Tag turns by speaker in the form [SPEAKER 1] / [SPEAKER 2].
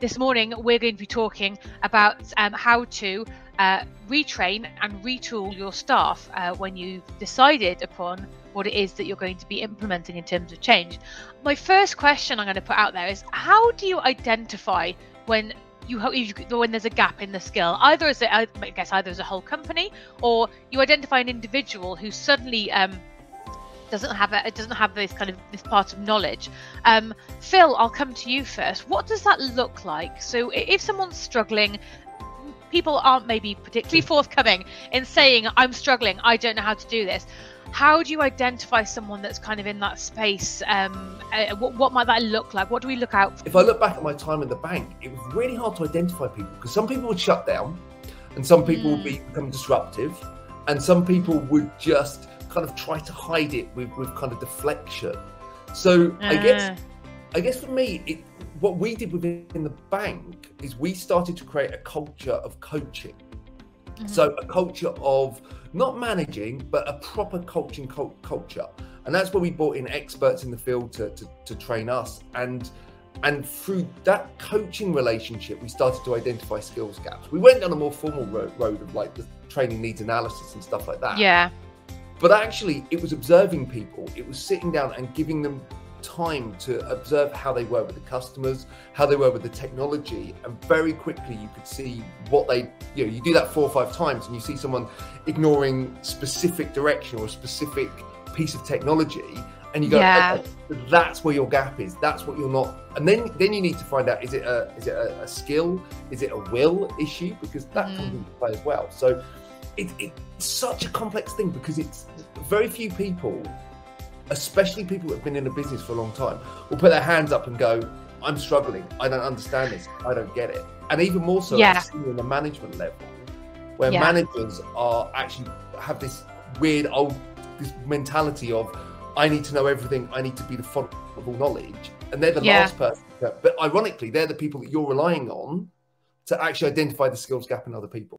[SPEAKER 1] this morning we're going to be talking about how to retrain and retool your staff when you've decided upon what it is that you're going to be implementing in terms of change. My first question I'm going to put out there is, how do you identify when there's a gap in the skill? Either as a whole company, or you identify an individual who suddenly doesn't have this part of knowledge. Phil, I'll come to you first. What does that look like? So if someone's struggling, people aren't maybe particularly forthcoming in saying, I'm struggling, I don't know how to do this. How do you identify someone that's kind of in that space? What might that look like? What do we look out for?
[SPEAKER 2] If I look back at my time in the bank, it was really hard to identify people, because some people would shut down and some people would become disruptive, and some people would just kind of try to hide it with kind of deflection. So I guess for me, what we did within the bank is we started to create a culture of coaching. So a culture of not managing, but a proper coaching culture. And that's where we brought in experts in the field to train us. And through that coaching relationship, we started to identify skills gaps. We went down a more formal road of like the training needs analysis and stuff like that.
[SPEAKER 1] Yeah.
[SPEAKER 2] But actually, it was observing people. It was sitting down and giving them time to observe how they were with the customers, how they were with the technology, and very quickly you could see what they, you do that 4 or 5 times and you see someone ignoring specific direction or a specific piece of technology, and you go, okay, that's where your gap is, that's what you're not. And then you need to find out, is it a skill, is it a will issue, because that comes into play as well. So it's such a complex thing, because it's very few people, especially people that have been in a business for a long time, will put their hands up and go, I'm struggling, I don't understand this, I don't get it. And even more so at the management level, where managers are actually have this weird this mentality of, I need to know everything, I need to be the font of all knowledge. And they're the last person. But ironically, they're the people that you're relying on to actually identify the skills gap in other people.